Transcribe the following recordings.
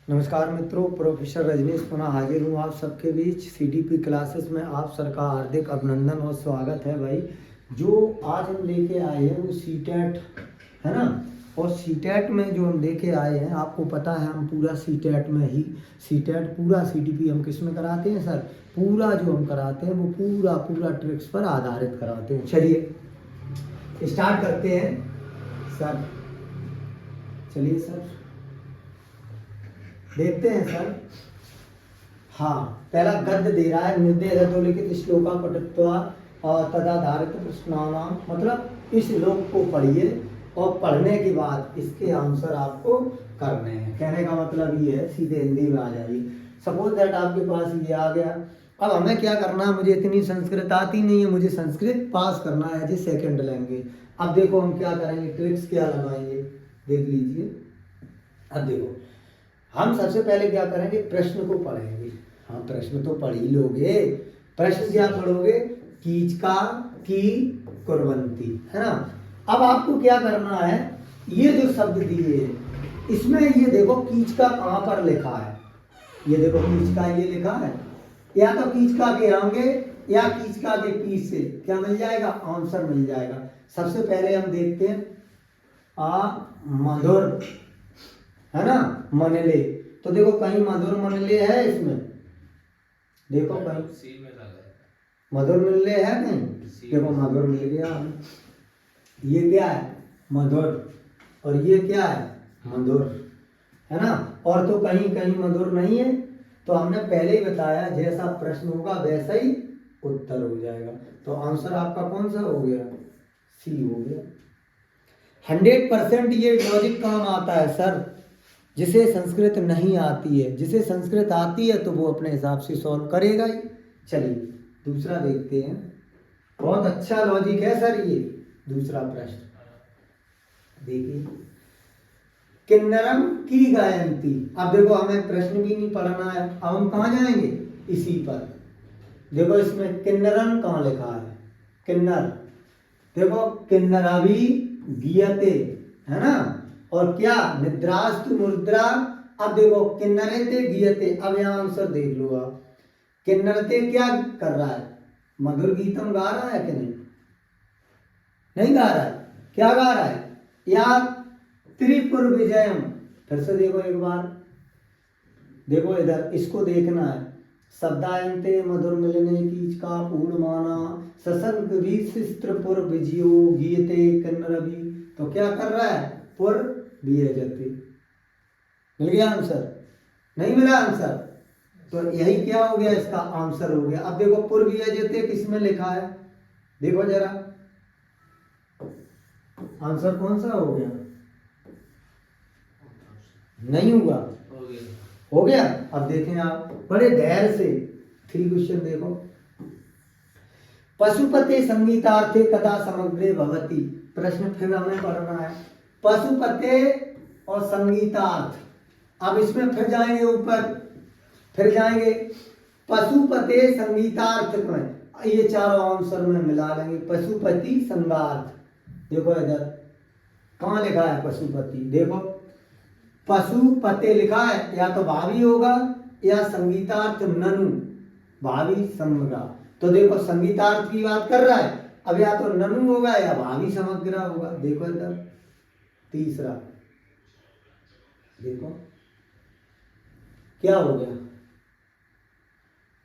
नमस्कार मित्रों, प्रोफेसर रजनीश पुनः हाजिर हूँ आप सबके बीच। सीडीपी क्लासेस में आप सबका हार्दिक अभिनंदन और स्वागत है भाई। जो आज हम लेके आए हैं वो सीटेट है ना, और सीटेट में जो हम लेके आए हैं आपको पता है हम पूरा सीटेट में ही सीटेट पूरा सीडीपी हम किस में कराते हैं सर, पूरा जो हम कराते हैं वो पूरा पूरा ट्रिक्स पर आधारित कराते हैं। चलिए स्टार्ट करते हैं सर। चलिए सर देखते हैं सर। हाँ, पहला गद्य दे रहा है, निर्देश अधोलिखित श्लोका पठित्वा तदाधारित प्रश्नानाम, मतलब इस श्लोक को पढ़िए और पढ़ने के बाद इसके आंसर आपको करने हैं। कहने का मतलब ये है, सीधे हिंदी में आ जाइए। सपोज दैट आपके पास ये आ गया, अब हमें क्या करना है, मुझे इतनी संस्कृत आती नहीं है, मुझे संस्कृत पास करना है जी सेकेंड लैंग्वेज। अब देखो हम क्या करेंगे, ट्रिक्स क्या लगाएंगे, देख लीजिए। अब देखो हम सबसे पहले क्या करेंगे, प्रश्न को पढ़ेंगे। हाँ, प्रश्न तो पढ़ ही लोगे। प्रश्न क्या पढ़ोगे, कीचका की कुर्वन्ति, है ना। अब आपको क्या करना है, ये जो शब्द दिए हैं इसमें ये देखो कीचका कहाँ पर लिखा है, ये देखो कीचका ये लिखा है, या तो कीचका के आगे या कीचका के पीछे क्या मिल जाएगा, आंसर मिल जाएगा। सबसे पहले हम देखते हैं मधुर, है ना, मनले। तो देखो कहीं मधुर मनले है इसमें, देखो कहीं मधुर मनले है कहीं, देखो मधुर मिल गया। ये क्या है, मधुर, और ये क्या है, मधुर, है ना। और तो कहीं कहीं मधुर नहीं है, तो हमने पहले ही बताया जैसा प्रश्न होगा वैसा ही उत्तर हो जाएगा। तो आंसर आपका कौन सा हो गया, सी हो गया। 100% ये लॉजिक काम आता है सर, जिसे संस्कृत नहीं आती है, जिसे संस्कृत आती है तो वो अपने हिसाब से सॉल्व करेगा ही। चलिए दूसरा देखते हैं, बहुत अच्छा लॉजिक है सर ये। दूसरा प्रश्न देखिए, किन्नरम की गायंती। अब देखो हमें प्रश्न भी नहीं पढ़ना है, अब हम कहाँ जाएंगे, इसी पर। देखो इसमें किन्नरम कहाँ लिखा है, किन्नर, देखो किन्नराभि गीयते, है ना, और क्या निद्रास्तु मुद्रा। अब देखो किन्नरते गीयते, अब यहाँ आंसर देख लो आप। किन्नरते क्या कर रहा है, मधुर गीतम गा रहा है कि नहीं, नहीं गा रहा है, क्या गा रहा है, या त्रिपुर विजयम। फिर से देखो एक बार, देखो इधर इसको देखना है। शब्दायंते मधुर मिलने कीचका पूर्णमाना सशंक त्रिपुर विजयो गीयते किन्नरभि। तो क्या कर रहा है, पुर विजयते। मिल गया आंसर, नहीं मिला आंसर, तो यही क्या हो गया, इसका आंसर हो गया। अब देखो पुर विजयते किस में लिखा है, देखो जरा आंसर कौन सा हो गया, नहीं हुआ, हो गया। अब देखें आप बड़े धैर्य से 3 क्वेश्चन देखो। पशुपते संगीतार्थे कदा समग्रे भवति। प्रश्न फिर हमें पढ़ना है, पशुपते और संगीतार्थ। अब इसमें फिर जाएंगे ऊपर, फिर जाएंगे पशुपते संगीतार्थ में, ये चारों आंसर में मिला लेंगे, पशुपति संगार्थ। देखो इधर कहाँ लिखा है पशुपति, देखो पशुपते लिखा है, या तो भावी होगा या संगीतार्थ ननु भावी समग्रा। तो देखो संगीतार्थ की बात कर रहा है, अब या तो ननु होगा या भावी समग्रा होगा। देखो इधर तीसरा, देखो क्या हो गया,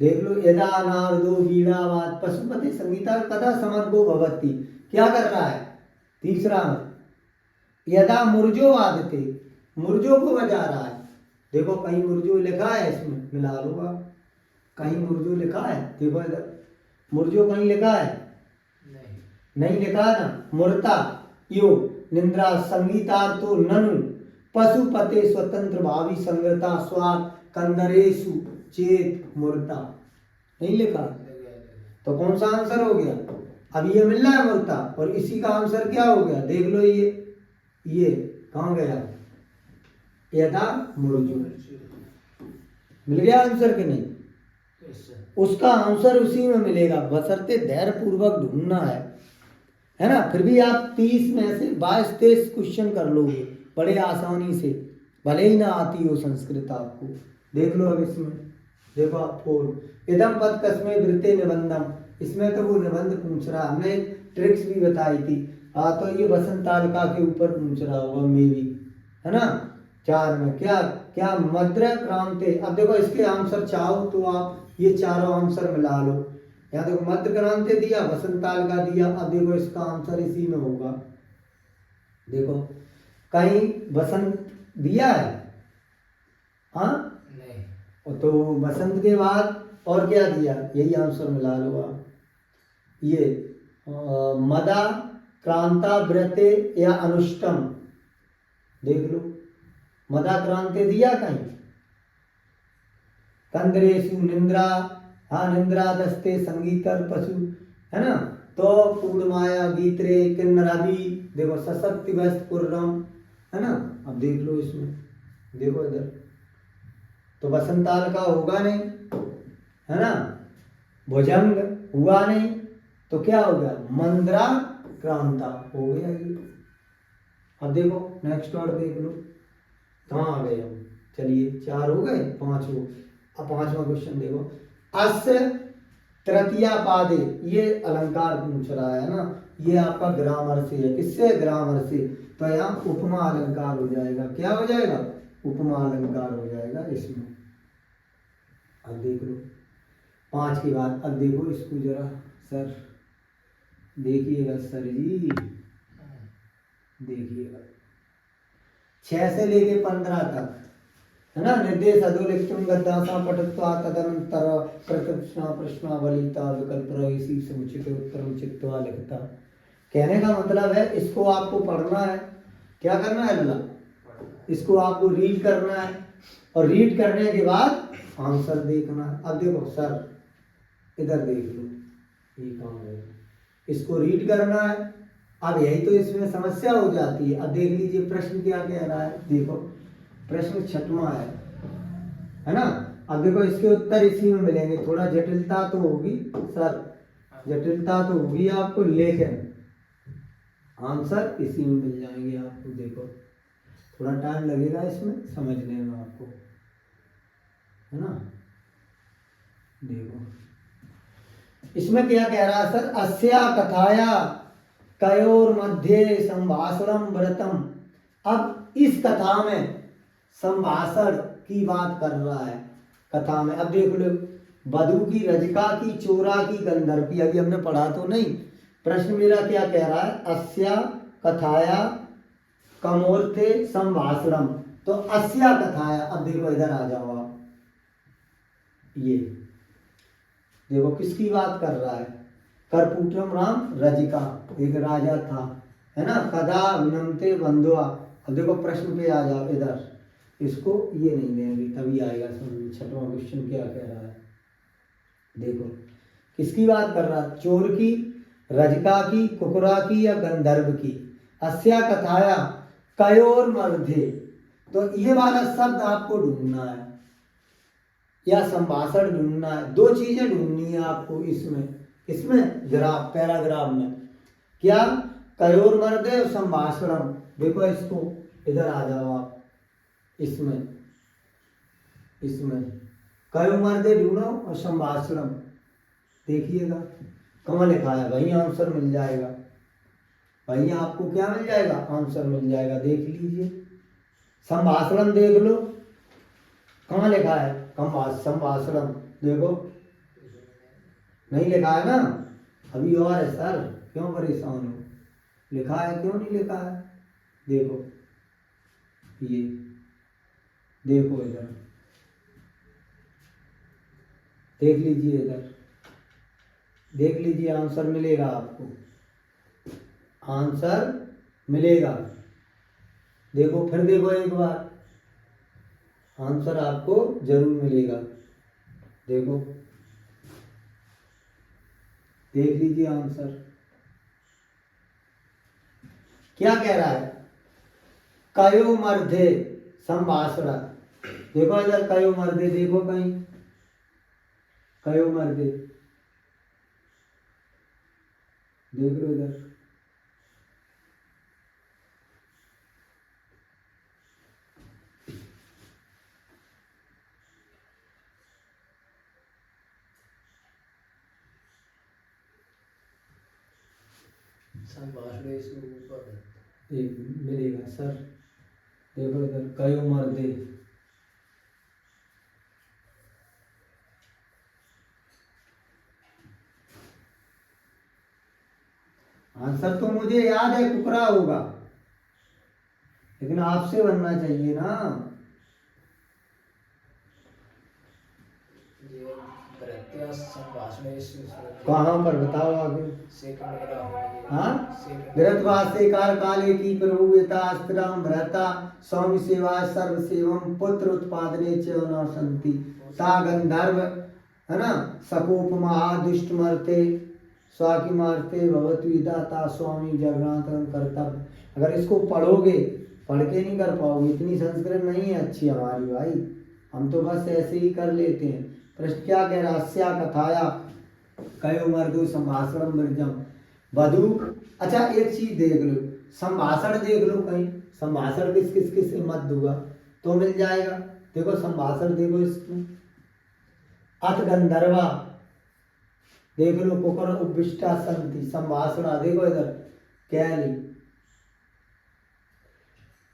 देख लो, यदा नारदो वीणावाद पशुपति संगीतार्थ कदा समग्रो भवति। क्या कर रहा है, तीसरा में यदा मुर्जो वादते, मुर्जो को बजा रहा है। देखो कहीं मुर्जो लिखा है, इसमें मिला लो आप, कहीं मुर्जो लिखा है, देखो इधर मुर्जो कहीं लिखा है, नहीं लिखा है ना। मूर्ता यो निंद्रा संगीतार्थो ननु पशुपते स्वतंत्र भावी संगता स्वाद कंदरेशु चेत मूर्ता, नहीं लिखा, तो कौन सा आंसर हो गया, अब ये मिल रहा है मूर्ता, और इसी का आंसर क्या हो गया, देख लो ये कहाँ गया, यदा मुर्जो। मिल गया आंसर कि नहीं, उसका आंसर उसी में मिलेगा, बशर्ते धैर्य पूर्वक ढूंढना है ना। फिर भी आप 30 में से 22-23 क्वेश्चन कर लोगे बड़े आसानी से, भले ही ना आती हो संस्कृत आपको। देख लो अब इसमें, देखो आप फोर इदम पद कस्मे वृत्ते निबंधम, इसमें तो वो निबंध पूछ रहा, हमने ट्रिक्स भी बताई थी। तो ये वसंतालिका के ऊपर पूछ रहा होगा मे भी, है ना। चार में क्या क्या मद्र क्रांति, अब देखो इसके आंसर चाहो तो आप ये चारों आंसर मिला लो। यहाँ देखो मध्य क्रांति दिया, वसंतालिका दिया, अब देखो इसका आंसर इसी में होगा। देखो कहीं वसंत दिया है, हाँ नहीं, तो वसंत के बाद और क्या दिया, यही आंसर मिला लो आप। ये मदा क्रांता व्रते या अनुष्टम, देख लो मदा क्रांति दिया कहीं, कंदरेशु निंद्रा, हाँ निंद्रा दस्ते संगीतर पशु, है ना। तो पूर्णमाया गीतरे किन्नराभि, देखो सशक्ति व्यस्त पूर्णम, है ना। अब देख लो इसमें, देखो इधर तो वसंताल का होगा नहीं, है ना। भुजंग हुआ नहीं, तो क्या हो गया, मंद्रा क्रांता हो गया ये। अब देखो नेक्स्ट वर्ड देख लो, कहाँ आ गए हम, चलिए चार हो गए, पांच हो। अब पांचवा क्वेश्चन देखो, अस्य तृतीया पादे, ये अलंकार पूछ रहा है ना, ये आपका ग्रामर से है, किससे, ग्रामर से। तो यहाँ उपमा अलंकार हो जाएगा, क्या हो जाएगा, उपमा अलंकार हो जाएगा इसमें। अब देख लो पांच के बाद, अब देखो इसको जरा सर देखिएगा, सर जी देखिएगा 6 से लेके 15 तक, है ना। निर्देश अधोलिखितम गद्दासा पठित्वा तदनंतर प्रकृष्णा प्रश्नावलिता विकल्प प्रवेशी समुचित उत्तरम चित्वा लिखता। कहने का मतलब है इसको आपको पढ़ना है, क्या करना है अल्लाह, इसको आपको रीड करना है, और रीड करने के बाद आंसर देखना है। अब देखो सर इधर देख लो, ये काम है, इसको रीड करना है। अब यही तो इसमें समस्या हो जाती है। अब देख लीजिए प्रश्न क्या कह रहा है, देखो प्रश्न छठवां है ना। अब देखो इसके उत्तर इसी में मिलेंगे, थोड़ा जटिलता तो होगी सर, जटिलता तो होगी आपको, लेकिन आंसर इसी में मिल जाएंगे आपको। देखो थोड़ा टाइम लगेगा इसमें समझने में आपको, है ना। देखो इसमें क्या कह रहा है सर, अस्या कथाया कयोर मध्य संभाषणम व्रतम। अब इस कथा में संभाषण की बात कर रहा है कथा में। अब देख लो, वधु की, रजिका की, चोरा की, गंधर्व की, अभी हमने पढ़ा तो नहीं। प्रश्न मेरा क्या कह रहा है, अस्या कथाया कमोर्थे संभाषणम, तो अस्या कथाया। अब देखो इधर आ जाओ आप, ये देखो किसकी बात कर रहा है, करपुटम राम रजिका, एक राजा था, है ना। कदा विनमते बंधुआ। अब देखो प्रश्न पे आ जाओ इधर, इसको ये नहीं देंगे तभी आएगा समझ। छठवां क्वेश्चन क्या कह रहा है, देखो किसकी बात कर रहा है, चोर की, रजिका की, कुकुरा की, या गंधर्व की। अस्या कथाया कयोर मर्धे, तो ये वाला शब्द आपको ढूंढना है, या संभाषण ढूंढना है। दो चीजें ढूंढनी है आपको इसमें, इसमें ग्राफ पैराग्राफ में, क्या, कयोर मर्दे और संभाषणम। देखो इसको इधर आ जाओ आप, इसमें इसमें कयोर मर्दे ढूंढो और संभाषणम, देखिएगा कहाँ लिखा है, वही आंसर मिल जाएगा, वही आपको क्या मिल जाएगा, आंसर मिल जाएगा। देख लीजिए संभाषणम, देख लो कहाँ लिखा है, संभाषणम, देखो नहीं लिखा है ना, अभी और है सर, क्यों परेशान हो, लिखा है, क्यों नहीं लिखा है। देखो ये देखो इधर देख लीजिए, इधर देख लीजिए, आंसर मिलेगा आपको, आंसर मिलेगा। देखो फिर देखो एक बार, आंसर आपको जरूर मिलेगा। देखो देख लीजिए आंसर क्या कह रहा है, कयो मर्धे संभाषण। देखो इधर कयो मर्दे, देखो कहीं कयो मर्दे, देख लो इधर, एक मिलेगा सर। देखो इधर कई उम्र दे, आंसर तो मुझे याद है कुकरा होगा, लेकिन आपसे बनना चाहिए ना। कहाँ पर बताओ आगे। हाँ, भरतवासे कार काले की प्रभुता अस्त्राम भरता स्वामी सेवा सर्व सेवम पुत्र उत्पादने च न संति ता गंधर्व, है ना, सकोप महादुष्ट मरते स्वाकी मारते भगवत विदाता स्वामी जगन्नाथ कर्तव्य। अगर इसको पढ़ोगे, पढ़ के नहीं कर पाओगे, इतनी संस्कृत नहीं है अच्छी हमारी भाई, हम तो बस ऐसे ही कर लेते हैं। प्रश्न क्या कह रहा, अस्या कथाया कयो मर्दो संभाषणम विरजम वधु। अच्छा एक चीज देख लो, संभाषण देख लो कहीं, संभाषण किस किस किस से मत दूंगा तो मिल जाएगा। देखो संभाषण देखो इसमें, अथ गंधर्वा देख लो, कुकर उपविष्टा संति संभाषणा देखो इधर कैली,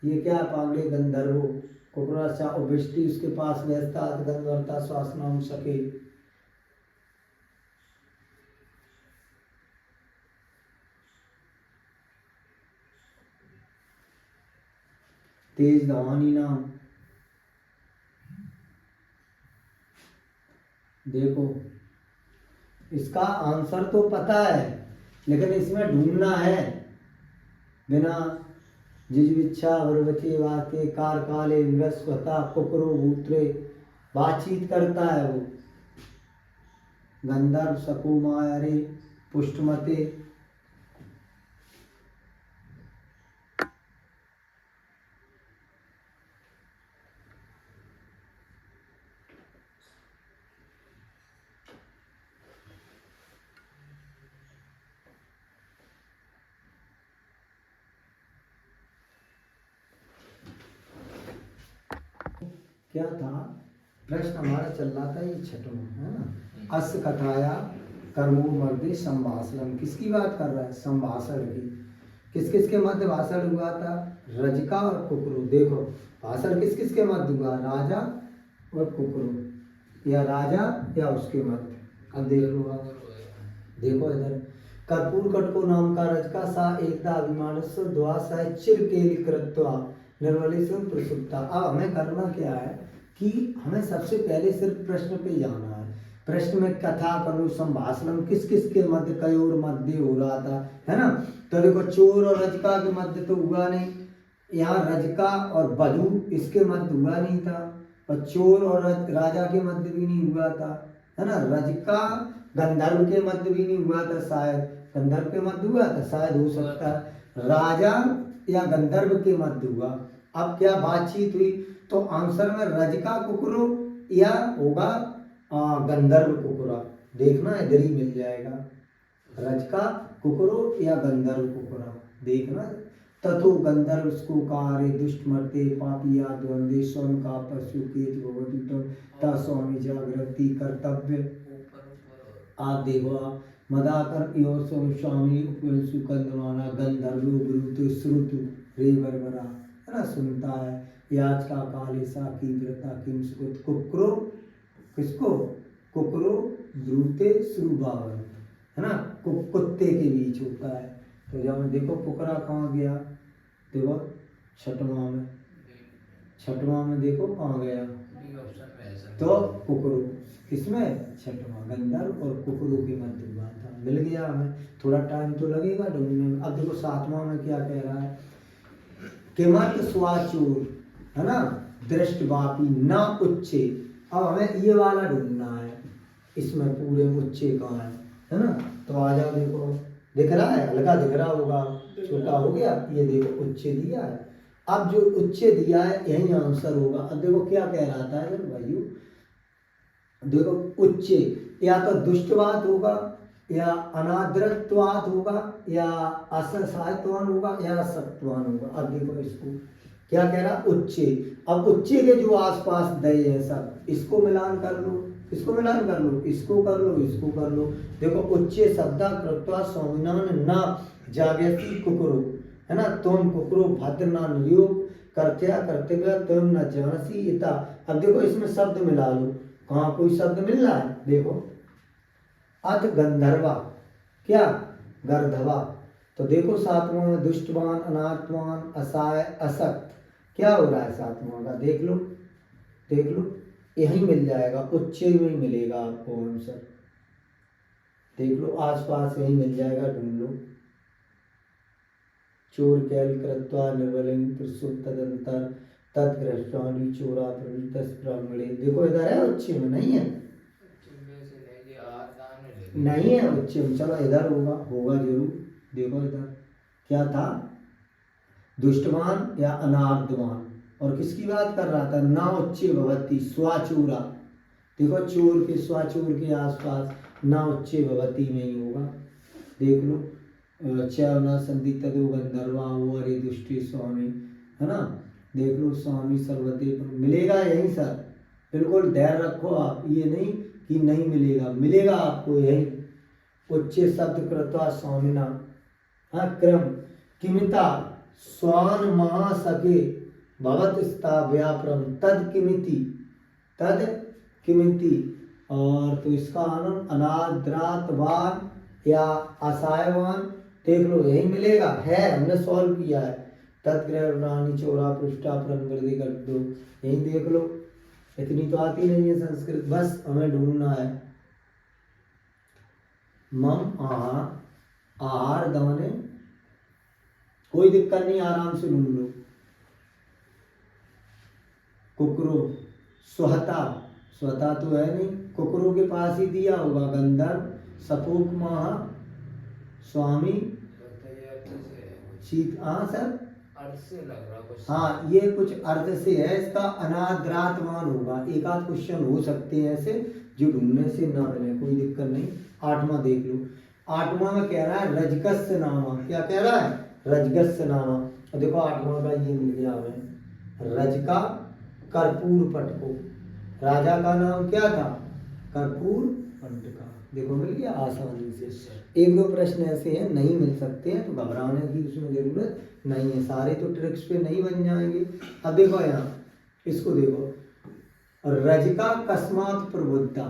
ये क्या पागड़े गंधर्वो कुकराचा उपविष्टि उसके पास व्यस्ता गंधर्वता श्वासनाम सके। तेज धवानी नाम, देखो इसका आंसर तो पता है लेकिन इसमें ढूंढना है। बिना जिजविच्छा वर्वचे वाके कार काले मृस्वता कुकरो भूत्रे, बातचीत करता है वो। गंधर्व सकुमारे पुष्टमते, क्या था प्रश्न हमारा चल रहा था, ये छठवां है ना। अस कथाया कर्मो मर्दे संभाषण, किसकी बात कर रहा है, संभाषण की। किस किस के मध्य भाषण हुआ था, रजका और कुकरू। देखो भाषण किस किस के मध्य हुआ, राजा और कुकरू, या राजा या उसके मध्य। अब देख लो आप, देखो इधर कर्पूर कटको नाम का रजका सा एकदा अभिमान द्वा सा चिर के कृत्वा निर्वलेश्वर प्रसुप्ता। अब हमें करना क्या है कि हमें सबसे पहले सिर्फ प्रश्न पे जाना है। प्रश्न में कथा करो संभाषण किस किस के मध्य कयोर मध्य हो रहा था, है ना। तो देखो चोर और रजका के मध्य तो हुआ नहीं, यहाँ रजका और वधु इसके मध्य हुआ नहीं था, और चोर और राजा के मध्य भी नहीं हुआ था, है ना। रजका गंधर्व के मध्य भी नहीं हुआ था, शायद गंधर्व के मध्य हुआ था, शायद हो सकता है राजा या गंधर्व के मध्य हुआ। अब क्या बातचीत हुई, तो आंसर में रजका कुकरो या होगा गंधर्व कुकरा। देखना इधर ही मिल जाएगा, रजका कुकरो या गंधर्व कुकरा देखना। तथो गंधर्व स्कोकारे दुष्ट मरते पापिया द्वंद्वे स्वयं का पशु केत भवतुतम ता स्वामी जागृति कर्तव्य। आप देखो मदाकर योर स्वामी सुकंदमाना गंधर्व ब्रुतु श्रुतु रे बरबरा, है ना, सुनता है। याच का काले सा की व्रता किम सुकुत कुकरो, किसको, कुकरो ब्रूते श्रुभावन, है ना, कुत्ते के बीच होता है। तो जब देखो कुकरा कहाँ गया, देखो छठवां में, छठवां में देखो कहाँ गया, तो कुकरू, किसमें, छठवां गंधर्व और कुकरू के मध्य हुआ था। मिल गया हमें, थोड़ा टाइम तो लगेगा ढूंढने में। अब देखो सातवां में क्या कह रहा है, किमर्थ स्वाचूर, है ना, दृष्टवापी न उच्चे। अब हमें ये वाला ढूंढना है, इसमें पूरे उच्चे कहाँ है ना। तो आ जाओ, देखो दिख रहा है, हल्का दिख रहा होगा, छोटा हो गया, ये देखो उच्चे दिया है। अब जो उच्चे दिया है यही आंसर होगा। अब देखो क्या कह रहा था भाइयों, देखो उच्चे या तो दुष्टवाद होगा, या अनादरत्वाद होगा, या असहायत्वान होगा, या असत्वान होगा। अब देखो इसको क्या कह रहा, उच्चे। अब उच्चे के जो आसपास दय है सब, इसको मिलान कर लो, इसको मिलान कर लो, इसको कर लो, इसको कर लो। देखो उच्चे शब्दा कृत्वा स्वामिनान न जागृति कुकुरो, है ना, तुम कुकुरो भद्र ना नियोग कर्त्या कर्तव्य तुम न जानसी इता। अब देखो इसमें शब्द मिला लो, कहाँ कोई शब्द मिल रहा है, देखो अथ गंधर्वा, क्या गर्धवा। तो देखो सातवां में दुष्टवान, अनाथवान, असहाय, असक्त, क्या हो रहा है सातवां का, देख लो, देख लो, यही मिल जाएगा, उच्च में ही मिलेगा आपको आंसर, देख लो आसपास यही मिल जाएगा, ढूंढ लो। चोर कैल कृत्वा निर्वलिंग त्रिशूल तदंतर तदग्रस्वाणी चोरा प्रवृत्तस ब्राह्मणे। देखो इधर है, उच्च में नहीं है, नहीं है उच्च में, चलो इधर होगा, होगा जरूर। देखो इधर क्या था, दुष्टवान या अनार्दवान, और किसकी बात कर रहा था, ना उच्च भवती स्वाचूरा। देखो चोर के, स्वाचूर के आसपास ना उच्च भवती में ही होगा, देख लो। चौना संधि तदो गंधर्वा वो अरे दुष्टि स्वामी, है ना, देख लो स्वामी सर्वदेव मिलेगा यही सर, बिल्कुल धैर्य रखो आप, ये नहीं कि नहीं मिलेगा, मिलेगा आपको यही। उच्च शब्द कृत्वा स्वामिना, हाँ क्रम किमिता स्वान महासके भवत स्थाव्याप्रम तद किमिति, तद किमिति। और तो इसका आनंद अनाद्रातवान या असहायवान, देख लो यही मिलेगा, है हमने सॉल्व किया है। तत्ग्रह रानी चोरा पृष्ठा प्रवृत्ति कर दो, यही देख लो, इतनी तो आती नहीं है संस्कृत, बस हमें ढूंढना है। मम आहार, आहार दाने, कोई दिक्कत नहीं, आराम से ढूंढ लो। कुकरो स्वहता, स्वता तो है नहीं, कुकरो के पास ही दिया होगा, गंधर्व सपोक महा स्वामी शीत, हाँ सर अर्थ से लग रहा कुछ, हाँ ये कुछ अर्थ से है, इसका अनाद्रातवान होगा, एक आध क्वेश्चन हो सकते हैं ऐसे जो ढूंढने से ना मिले, कोई दिक्कत नहीं। आठवां देख लो, आठवां में कह रहा है रजगस्य नामा, क्या कह रहा है, रजगस्य नामा। और देखो आठवां का ये मिल गया हमें, रजका कर्पूर पटको, राजा का नाम क्या था, कर्पूर पंटका, देखो मिल गया आसानी से। एक दो प्रश्न ऐसे हैं नहीं मिल सकते हैं, तो घबराने की उसमें जरूरत नहीं है, सारे तो ट्रिक्स पे नहीं बन जाएंगे। अब देखो यहाँ, इसको देखो, रजका कस्मात प्रबुद्धा।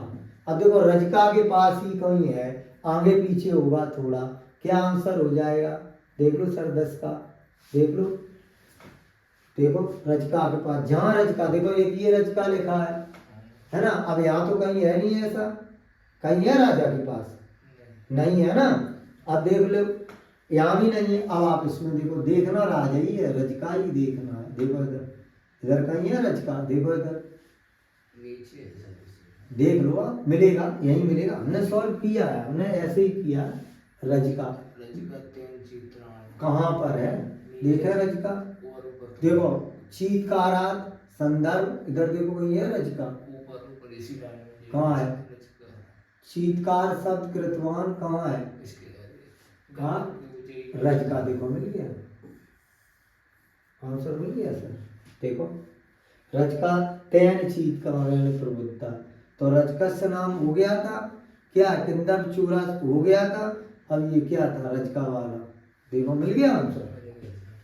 अब देखो रजका के पास ही कहीं है, आगे पीछे होगा थोड़ा, क्या आंसर हो जाएगा, देख लो सर 10 का, देख लो, देखो रजका के पास, जहाँ रजका, देखो एक ये रजका लिखा है ना, अब यहाँ तो कहीं है नहीं ऐसा, कहीं है राजा के पास, नहीं है ना। अब देख लो यहाँ भी नहीं है, अब आप इसमें देखो, देखना राजा ही है, रजका ही देखना है, देखो इधर, इधर कहीं है रजका, देखो इधर देख लो, आप मिलेगा, यही मिलेगा, हमने सॉल्व किया है, हमने ऐसे ही किया। रजका कहाँ पर है, देखा रजका, देखो चीतकारात संदर्भ, इधर देखो कहीं है रजका, कहाँ है, चीतकार शब्द कृतवान कहाँ है, कहाँ, रजका, देखो मिल गया आंसर, मिल गया सर, देखो रजका तेन चीतकारेण प्रबुद्धा, तो रजकस्य नाम हो गया था, क्या किंदर चूरा हो गया था, अब ये क्या था रजका वाला, देखो मिल गया आंसर,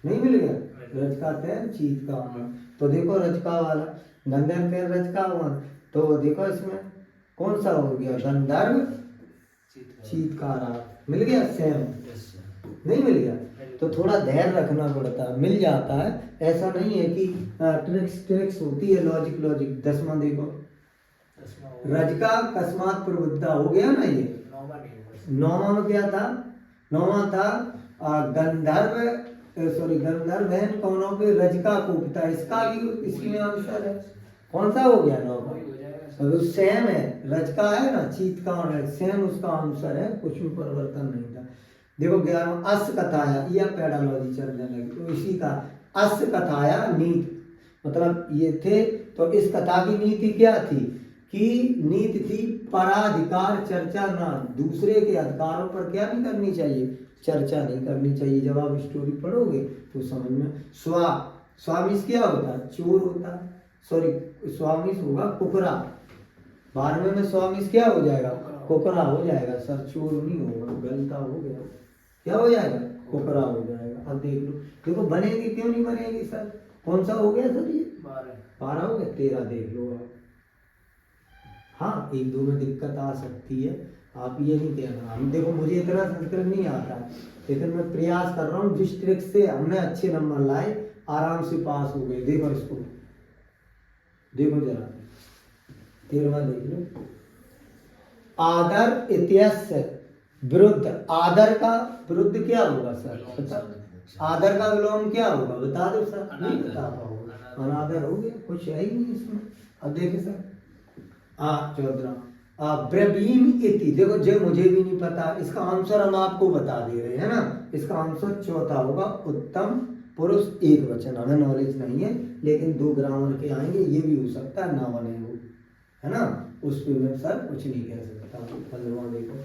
नहीं मिल गया, रजका तेन चीतकार, तो देखो रजका वाला, गंधर्व तेन रजका हुआ, तो देखो इसमें कौन सा हो गया, गंधर्व चीतकारा, मिल गया सेम, नहीं मिल गया, तो थोड़ा धैर्य रखना पड़ता है, मिल जाता है, ऐसा नहीं है कि ट्रिक्स होती है, लॉजिक 10वां देखो, रजका कस्मात प्रबुद्धा हो गया ना, ये 9वां में क्या था, 9वां था गंधर्व, सॉरी गंधर्व बहन कौनों पे रजका को पिता, इसका भी इसी में आंसर है, कौन सा हो गया 9 का, तो सेम है, रजका है ना, चीतकार है, सेम उसका आंसर है, कुछ भी परिवर्तन नहीं था। देखो 11वां अस कथाया, यह पैडालॉजी चलने लगी, तो इसी का अस कथाया नीति, मतलब ये थे, तो इस कथा की नीति क्या थी, कि नीति थी पराधिकार चर्चा ना, दूसरे के अधिकारों पर क्या नहीं करनी चाहिए, चर्चा नहीं करनी चाहिए। जब आप स्टोरी पढ़ोगे तो समझ में, स्वा स्वामिस क्या होता है? चोर होता है। सॉरी, स्वामिस होगा कुकरा। 12वें में स्वामिस क्या हो जाएगा? कुकरा हो जाएगा सर, चोर नहीं होगा, गलता हो गया। क्या हो जाएगा? कुकरा हो जाएगा। अब देख लो, देखो बनेगी क्यों नहीं बनेगी सर? कौन सा हो गया सर? ये 12 हो गया। 13 देख लो आप। हाँ, 1-2 में दिक्कत आ सकती है, आप ये नहीं कहना। हम देखो, मुझे इतना संस्कृत नहीं आता, लेकिन मैं प्रयास कर रहा हूँ। जिस ट्रिक से हमने अच्छे नंबर लाए, आराम से पास हो गए। देखो इसको, देखो जरा 13वां देख लो। आदर इत्यस्य विरुद्ध, आदर का विरुद्ध क्या होगा सर? बता। आदर का विलोम क्या होगा? बता दो सर। नहीं बता पाओगे। अनादर हो गया, कुछ है ही नहीं इसमें। अब देखिए सर, 14 ब्रवीम इति। देखो जो मुझे भी नहीं पता, इसका आंसर हम आपको बता दे रहे हैं ना। इसका आंसर चौथा होगा, उत्तम पुरुष एक वचन। हमें नॉलेज नहीं है, लेकिन 2 ग्रामर के आएंगे, ये भी हो सकता है ना बने हो, है ना। उस पे मैं सर कुछ नहीं कह सकता। 15वां देखो,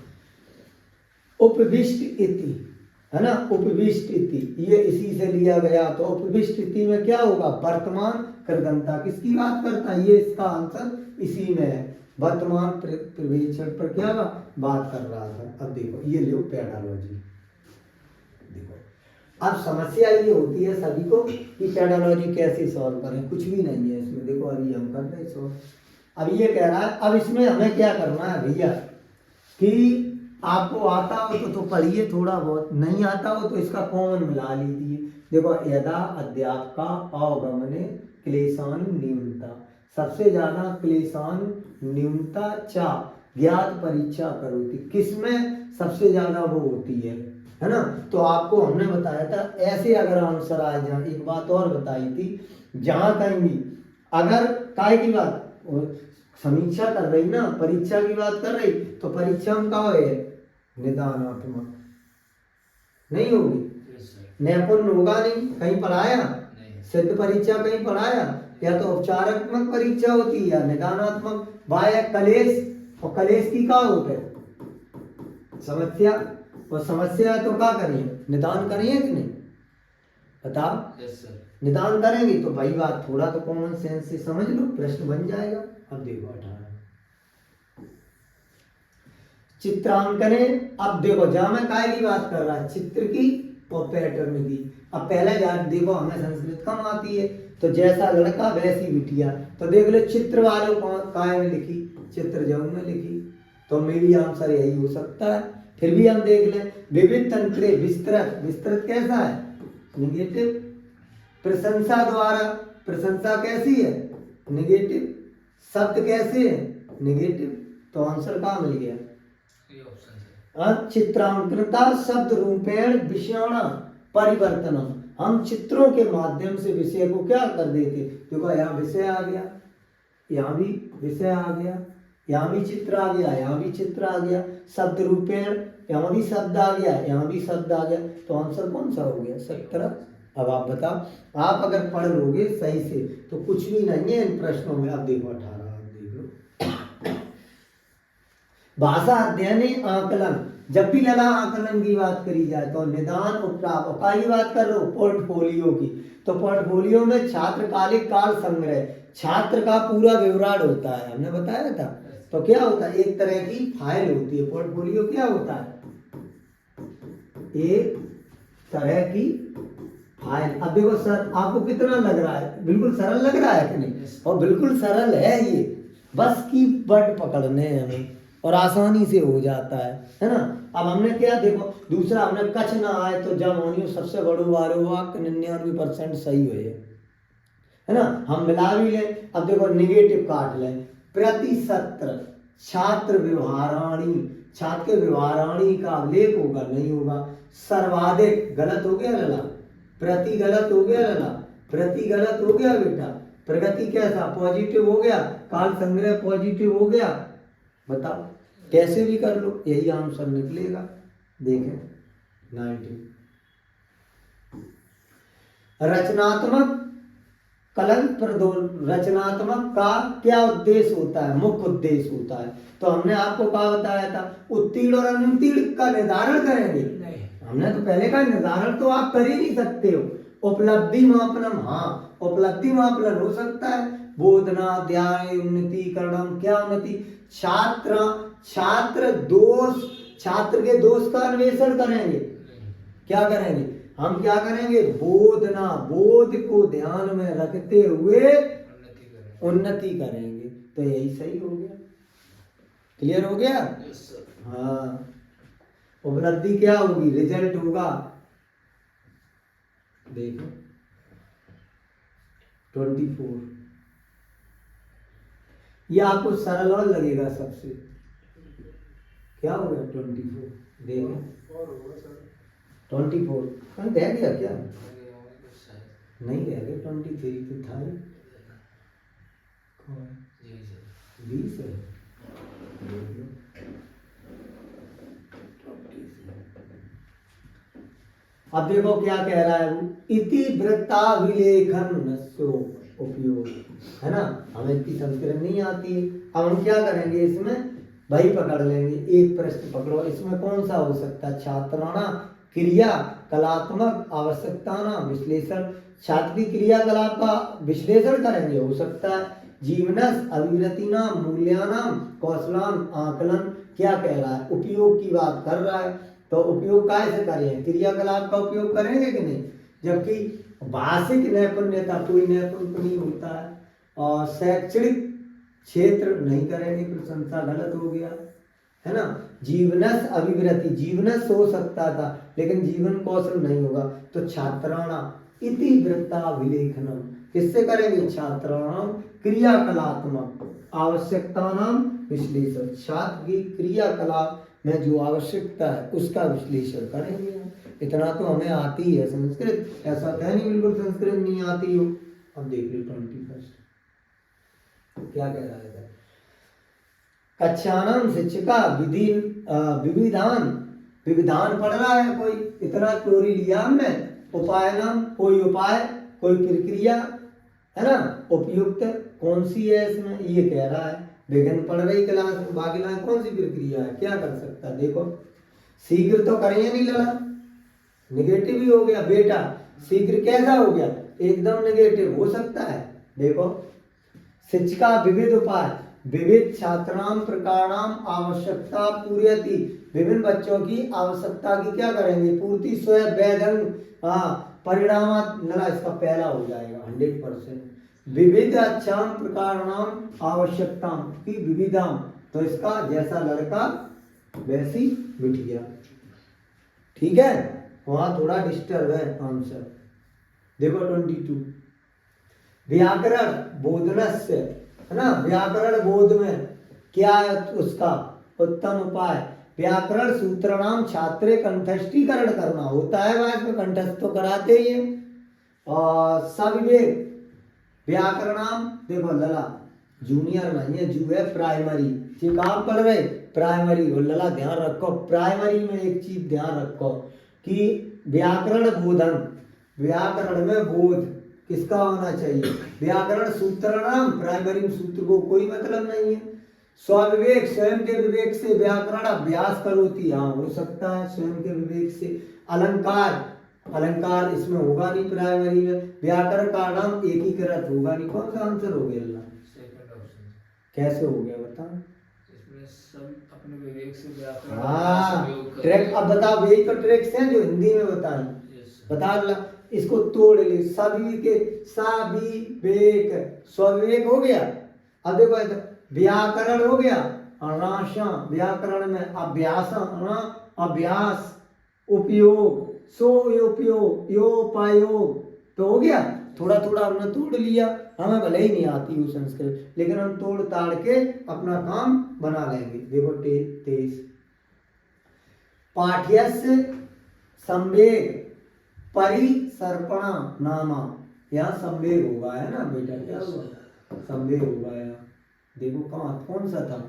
उपविष्ट इति, है ना। उपविष्ट इति ये इसी से लिया गया। तो उपविष्ट इति में क्या होगा? वर्तमान कृदंता। किसकी बात करता है? ये इसका आंसर इसी में है। वर्तमान प्रवेक्षण पर क्या बात कर रहा था। अब देखो ये लो पेडालॉजी। देखो अब समस्या ये होती है सभी को कि पेडालॉजी कैसे सॉल्व करें। कुछ भी नहीं है इसमें। देखो अभी हम कर रहे सॉल्व। अब ये कह रहा है, अब इसमें हमें क्या करना है भैया, कि आपको आता हो तो पढ़िए, थोड़ा बहुत नहीं आता हो तो इसका कॉमन मिला लीजिए। देखो, यदा अध्यापका अवगमने क्लेशानु न्यूनता, सबसे ज्यादा क्लेशानु न्यूनता चा ज्ञात परीक्षा करोति। किसमें सबसे ज्यादा वो होती है ना। तो आपको हमने बताया था ऐसे अगर आंसर आ जाए। एक बात और बताई थी, जहां कहीं भी अगर काय की बात समीक्षा कर रही ना, परीक्षा की बात कर रही, तो परीक्षा में क्या है? निदानात्मक नहीं होगी, नैपुण्य होगा नहीं। कहीं पढ़ाया सिद्ध परीक्षा कहीं पढ़ाया, या तो उपचारात्मक परीक्षा होती है या निदानात्मक। वाय कलेश, और कलेश की क्या होते है? समस्या। और समस्या तो क्या करिए? निदान करिए कि नहीं? बताओ। निदान करेंगे तो भाई बात थोड़ा तो कॉमन सेंस से समझ लो, प्रश्न बन जाएगा। अब देखो 18 चित्रांकने। अब देखो जहां मैं काय की बात कर रहा है, चित्र की और पैटर्न की। अब पहले यार देखो, हमें संस्कृत कम आती है, तो जैसा लड़का वैसी बिटिया। तो देख लो चित्र वालों काय में लिखी, चित्र जब में लिखी, तो मेरी आंसर यही हो सकता है। फिर भी हम देख लें, विविध तंत्रे विस्तृत। विस्तृत कैसा है? निगेटिव। प्रशंसा द्वारा, प्रशंसा कैसी है? निगेटिव। शब्द कैसे है? निगेटिव। तो आंसर कहाँ मिल गया? चित्रांकनता शब्द रूपेण विषयाण परिवर्तनम। हम चित्रों के माध्यम से विषय को क्या कर देते। देखो यहाँ विषय आ गया, यहाँ भी विषय आ गया, यहाँ भी चित्र आ गया, यहाँ भी चित्र आ गया। शब्द रूपेण, यहाँ भी शब्द आ गया, यहाँ भी शब्द आ गया। तो आंसर कौन सा हो गया? 17। अब आप बताओ, आप अगर पढ़ लोगे सही से तो कुछ भी नहीं है इन प्रश्नों में। अब देखो 18 देख लो, भाषा अध्ययन आकलन। जब भी लगा आकलन की बात करी जाए तो निदान उपराप की बात कर रहे हो, पोर्टफोलियो की। तो पोर्टफोलियो में छात्रकालिक काल संग्रह, छात्र का पूरा विवरण होता है, हमने बताया था। तो क्या होता है? एक तरह की फाइल होती है। पोर्टफोलियो क्या होता है? एक तरह की फाइल। अब देखो सर, आपको कितना लग रहा है? बिल्कुल सरल लग रहा है कि नहीं? और बिल्कुल सरल है ये, बस की वर्ड पकड़ने हैं हमें और आसानी से हो जाता है ना। अब हमने क्या देखो, दूसरा हमने कछ ना आए तो जब होनी सबसे बड़ो वारो वाक 99% सही हुए, है ना। हम मिला भी लें। अब देखो निगेटिव काट लें। प्रति सत्र छात्र व्यवहाराणी, छात्र के व्यवहाराणी का अवलेख होगा, नहीं होगा। सर्वाधिक गलत हो गया लला, प्रति गलत हो गया लला, प्रति गलत हो गया बेटा। प्रगति कैसा? पॉजिटिव हो गया। काल संग्रह पॉजिटिव हो गया। बताओ कैसे भी कर लो, यही आंसर निकलेगा। देखें 90। रचनात्मक कलंक प्रदोल, रचनात्मक का क्या उद्देश्य होता है? मुख्य उद्देश्य होता है। तो हमने आपको क्या बताया था? उत्तीर्ण और अनुत्तीर्ण का निर्धारण करेंगे। हमने तो पहले का निर्धारण तो आप कर ही नहीं सकते हो, उपलब्धि मापनम, हाँ उपलब्धि मापन हो सकता है। बोधना अध्याय उन्नतिकरणम, क्या उन्नति, छात्र छात्र दोष, छात्र के दोष का अन्वेषण करेंगे। क्या करेंगे, हम क्या करेंगे, बोधना, बोध को ध्यान में रखते हुए उन्नति करेंगे। तो यही सही हो गया, क्लियर हो गया। हाँ, उपलब्धि क्या होगी, रिजल्ट होगा, देखो 24। ये आपको सरल और लगेगा सबसे, क्या हो गया 24, देखो 24 कहीं रह गया क्या, नहीं रह गया, 23 तो था ही, 20 है। अब देखो क्या कह रहा है, इति वृत्ताभिलेखन उपयोग, है ना, हमें इतनी संस्कृत नहीं आती है। अब हम क्या करेंगे, इसमें वही पकड़ लेंगे, एक प्रश्न पकड़ो, इसमें कौन सा हो सकता है, छात्राणा क्रिया कलात्मक आवश्यकता ना विश्लेषण, छात्र की क्रियाकलाप का विश्लेषण करेंगे, हो सकता है। जीवनस अभिवृत्ति नाम मूल्यानाम कौशलान आकलन, क्या कह रहा है, उपयोग की बात कर रहा है। तो उपयोग कैसे करें, क्रियाकलाप का उपयोग करेंगे कि नहीं, जबकि भाषिक नैपुण्यता कोई नैपुण्य नहीं होता है, और शैक्षणिक क्षेत्र नहीं करेंगे, प्रशंसा गलत हो गया, है ना। जीवनस अभिवृत्ति, जीवनस हो सकता था लेकिन जीवन कौशल नहीं होगा, तो छात्राणा इति वृत्ताभिलेखनम, किससे करेंगे, छात्राणाम क्रियाकलात्मक आवश्यकतानां विश्लेषण, छात्र की क्रियाकलाप में जो आवश्यकता है उसका विश्लेषण करेंगे। इतना तो हमें आती है संस्कृत, ऐसा कह नहीं बिल्कुल संस्कृत नहीं आती हो। अब देख लो 21 क्या कह रहा है, कक्षानाम शिक्षिका विधि विविधान, विविधान पढ़ रहा है कोई, इतना चोरी लिया हमने, उपाय नाम, कोई उपाय, कोई प्रक्रिया, है ना, उपयुक्त कौन सी है इसमें, ये कह रहा है। विघ्न पढ़ रही क्लास में, बाकी लाइन कौन सी प्रक्रिया है, क्या कर सकता है, देखो शीघ्र तो करें नहीं लड़ा, निगेटिव ही हो गया, बेटा शीघ्र कैसा हो गया, एकदम निगेटिव हो सकता है। देखो शिक्षिका विविध उपाय, विविध छात्राम प्रकाराम आवश्यकता पूर्यति, विभिन्न बच्चों की आवश्यकता की क्या करेंगे, पूर्ति, स्वयं वैधन, परिणाम नला, इसका पहला हो जाएगा 100%। विविध अच्छाम प्रकाराम आवश्यकता की विविधाम, तो इसका जैसा लड़का वैसी बिटिया, ठीक है, वहां थोड़ा डिस्टर्ब है आंसर। देखो 22 व्याकरण बोधनस्य, है ना, व्याकरण बोध में क्या है उसका उत्तम उपाय, व्याकरण सूत्रणाम छात्रे कंठस्थीकरण करना होता है, वहां में कंठस्थ तो कराते ही है। और सविवेक व्याकरणाम, देखो लला जूनियर नहीं है, जू है प्राइमरी, ये काम पढ़ रहे प्राइमरी, और लला ध्यान रखो, प्राइमरी में एक चीज ध्यान रखो कि व्याकरण बोधन, व्याकरण में बोध किसका होना चाहिए, व्याकरण सूत्रणाम, प्राइमरी सूत्र को कोई मतलब नहीं है। स्वविवेक, स्वयं के विवेक से व्याकरण अभ्यास करोती, हाँ हो सकता है स्वयं के विवेक से। अलंकार, अलंकार इसमें होगा नहीं प्राइमरी में। व्याकरण का नाम एकीकृत होगा नहीं, कौन सा आंसर हो गया अल्लाह, सेकंड ऑप्शन कैसे हो गया बता, इसमें सब अपने विवेक से व्याकरण हाँ ट्रैक, अब बताओ यही तो ट्रैक्स हैं जो हिंदी में बताएं, बता अल्लाह, इसको तोड़ ले, सभी के साविवेक, स्वविवेक हो गया। अब देखो व्याकरण हो गया, अनाशा व्याकरण में अभ्यास, अभ्यास, उपयोग, सो उपयोग, योपायोग, तो हो गया। थोड़ा थोड़ा हमने तोड़ लिया, हमें भले ही नहीं आती वो संस्कृत, लेकिन हम तोड़ ताड़ के अपना काम बना लेंगे। देखो 23 पाठ्यस्य संवेग परिसर्पणा नामा, यहाँ संवेग होगा, है ना बेटा, क्या हुआ, संवेग होगा यहाँ। देखो कहाँ, कौन सा था,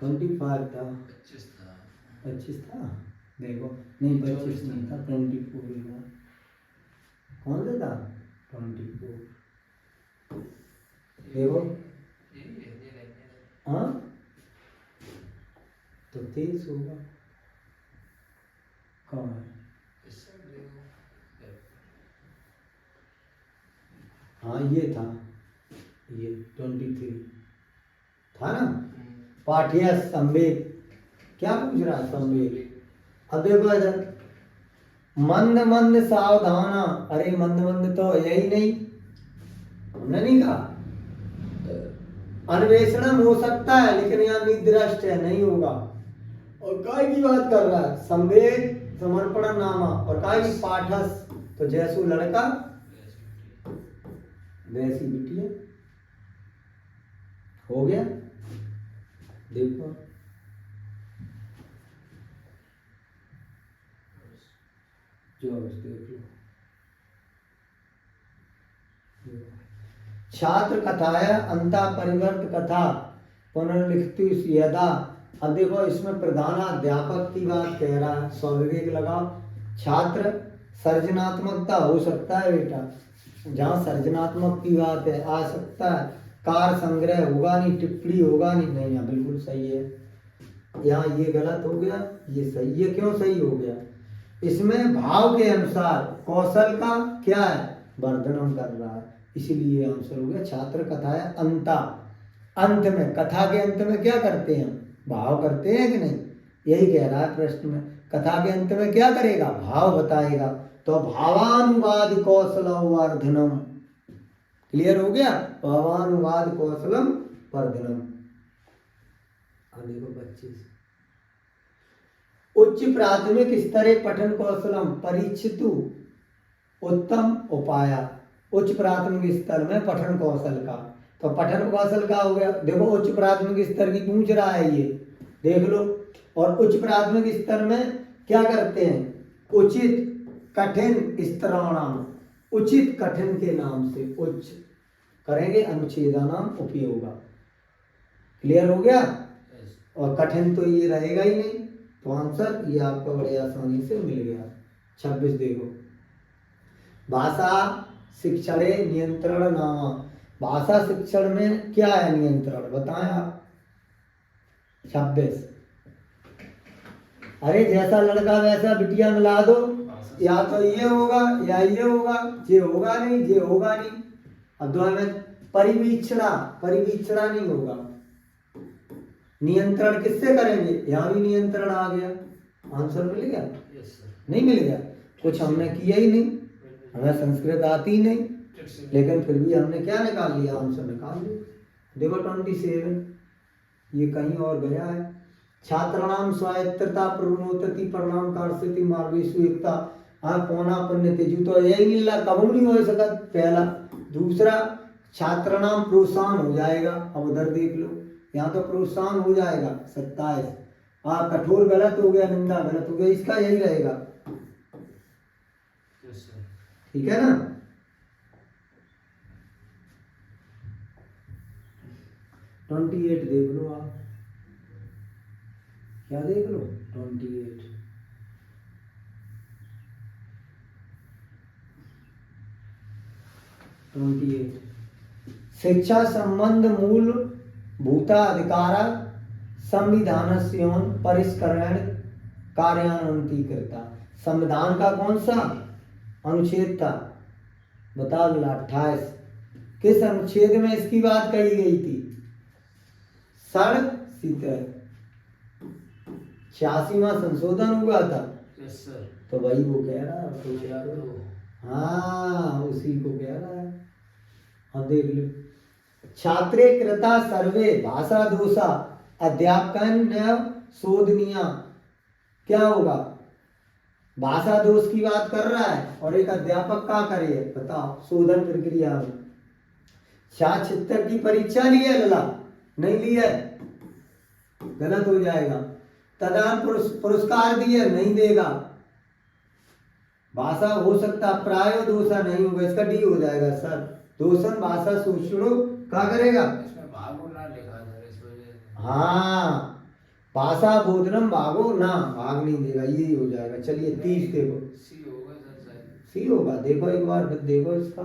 25 था, 25 था, देखो नहीं 25 नहीं था, 24 था, कौन सा था 24, देखो हाँ तो 23 होगा, कहाँ है हाँ ये था, ये 23 था ना। पाठ्य संवेग, क्या पूछ रहा है संवेग? अब देखो इधर, मंद मंद सावधाना, अरे मंद मंद तो यही नहीं, हमने नहीं कहा। अन्वेषण हो सकता है लेकिन यहाँ निदृष्ट है, नहीं होगा। और काय की बात कर रहा है? संवेग समर्पण नामा, और काय की पाठस, तो जैसु लड़का वैसी बिटिया। हो गया, देखो जो देख लो। छात्र कथाया अंता परिवर्त कथा पुनर्लिखित यदा। अब देखो इसमें प्रधानाध्यापक की बात कह रहा है, स्वाभाविक लगाओ। छात्र सर्जनात्मकता हो सकता है बेटा, जहाँ सर्जनात्मक की बात है आ सकता है। कार संग्रह होगा नहीं, टिप्पणी होगा नहीं, नहीं यहाँ बिल्कुल सही है। यहाँ ये गलत हो गया, ये सही है। क्यों सही हो गया? इसमें भाव के अनुसार कौशल का क्या है, वर्धन कर रहा है, इसीलिए आंसर हो गया छात्र कथाया अंता। अंत में, कथा के अंत में क्या करते हैं? भाव करते हैं कि नहीं? यही कह रहा है प्रश्न में, कथा के अंत में क्या करेगा? भाव बताएगा। तो भावानुवाद कौशल वर्धनम, क्लियर हो गया? भावानुवाद कौशलम वर्धनम। अब देखो 25, उच्च प्राथमिक स्तरे पठन कौशलम परीक्षितु उत्तम उपाया। उच्च प्राथमिक स्तर में पठन कौशल का, तो पठन कौशल का हो गया। देखो उच्च प्राथमिक स्तर की पूछ रहा है ये, देख लो। और उच्च प्राथमिक स्तर में क्या करते हैं? उचित कठिन स्तराणाम, उचित कठिन के नाम से उच्च करेंगे, अनुच्छेदानाम उपयोगा। क्लियर हो गया? और कठिन तो ये रहेगा ही नहीं, तो आंसर ये आपको बड़े आसानी से मिल गया। 26 देखो, भाषा शिक्षण नियंत्रण नामा। भाषा शिक्षण में क्या है नियंत्रण, बताएं आप। 26, अरे जैसा लड़का वैसा बिटिया मिला दो, या तो ये होगा या ये होगा, ये होगा नहीं, ये होगा नहीं। अब दो में परिवीक्षणा, परिवीक्षणा नहीं होगा। नियंत्रण किससे करेंगे? यहाँ भी नियंत्रण आ गया, आंसर मिल गया? नहीं मिल गया? कुछ हमने किया ही नहीं, हमें संस्कृत आती ही नहीं, लेकिन फिर भी हमने क्या निकाल लिया? आंसर निकाल लिया। देखो 27, ये कहीं और गया है। छात्राणाम स्वायत्तता प्रणोतति परिणाम कारस्थिति मार्गेषु एकता। हाँ, पौना पुण्य तेजु, तो यही मिल रहा, कबू नहीं हो सकता पहला। दूसरा छात्राणाम प्रोत्साहन हो जाएगा। अब उधर देख लो, यहाँ तो प्रोत्साहन हो जाएगा 27। हाँ, कठोर गलत हो गया, निंदा गलत हो गया, इसका यही रहेगा। ठीक है ना? ट्वेंटी 28 देख लो आप, क्या देख लो? 28, शिक्षा संबंध मूल भूता अधिकारा संविधानस्य परिष्करण कार्यान्वयन करता। संविधान का कौन सा अनुच्छेद था? बता दो, 28। किस अनुच्छेद में इसकी बात कही गई थी? 86वां संशोधन हुआ था। तो भाई वो कह रहा है, तो यार हाँ उसी को कह रहा है। अब देख लो, छात्रे कृता सर्वे भाषा दोषा अध्यापन शोधनीय। क्या होगा? भाषा दोष की बात कर रहा है और एक अध्यापक का करे, बताओ शोधन प्रक्रिया में। छात्र की परीक्षा ली है लला? नहीं ली है, गलत हो जाएगा। तदान पुरस्कार दिए, नहीं देगा। भाषा हो सकता प्राय दोषा नहीं होगा, इसका डी हो जाएगा सर। दोषण भाषा शोषणो क्या करेगा? इसमें भागो ना लिखा था इस वजह से। हाँ, भाषा बोधनम भागो ना, भाग नहीं देगा, यही हो जाएगा। चलिए 30 देखो, सी होगा सर शायद। सी होगा। देखो एक बार फिर देखो इसका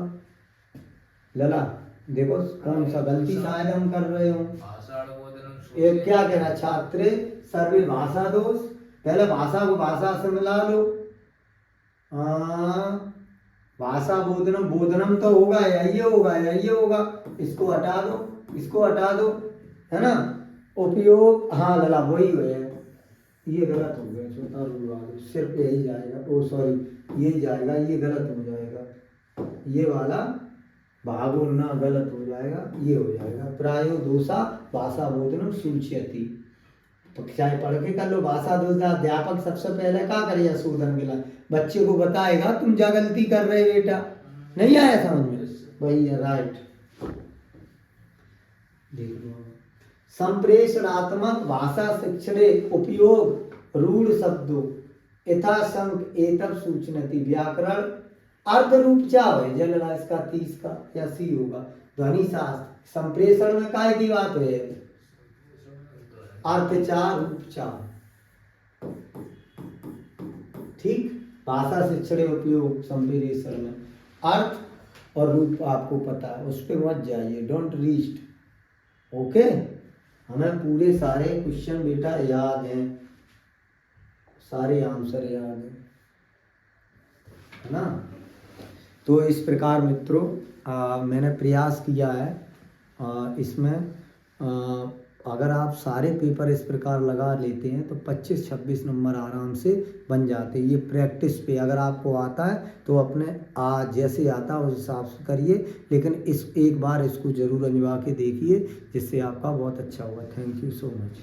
लला, देखो कौन सा गलती शायद हम कर रहे हो। भाषा बोधनम एक क्या कह रहा? छात्रे सर्वे भाषा दोष, पहले भाषा को भाषा से मिला लो। भाषा बोधनम, बोधनम तो होगा या ये होगा या ये होगा, इसको हटा दो, इसको हटा दो, है ना। उपयोग, हाँ लला वही है, ये गलत हो गया, चौथा रूल वाले सिर्फ यही जाएगा, ओ सॉरी ये जाएगा, ये गलत हो जाएगा, ये वाला भागो ना गलत हो जाएगा, ये हो जाएगा प्रायो दोषा भाषा बोधनम सूच्यति। तो चाहे पढ़ के कर लो भाषा दोषा, अध्यापक सबसे पहले क्या करेगा शोधन के लिए, बच्चे को बताएगा तुम क्या गलती कर रहे बेटा, नहीं आया समझ में, वही है राइट। देखो संप्रेषणात्मक भाषा शिक्षणे उपयोग रूढ़ शब्दों यथा संक एतब सूचनति व्याकरण अर्थ रूप क्या है जलला, इसका 30 का या सी होगा। ध्वनि शास्त्र संप्रेषण में काय की बात है, अर्थ चार रूप चार, ठीक। भाषा शिक्षण उपयोग संप्रेषण में अर्थ और रूप आपको पता है, उस पर मत जाइए, डोंट रीस्ट, ओके। हमें पूरे सारे क्वेश्चन बेटा याद हैं, सारे आंसर याद हैं, है ना। तो इस प्रकार मित्रों मैंने प्रयास किया है इसमें अगर आप सारे पेपर इस प्रकार लगा लेते हैं तो 25-26 नंबर आराम से बन जाते हैं। ये प्रैक्टिस पे अगर आपको आता है तो अपने जैसे आता है उस हिसाब से करिए, लेकिन इस एक बार इसको ज़रूर अजमा के देखिए, जिससे आपका बहुत अच्छा होगा। Thank you so much.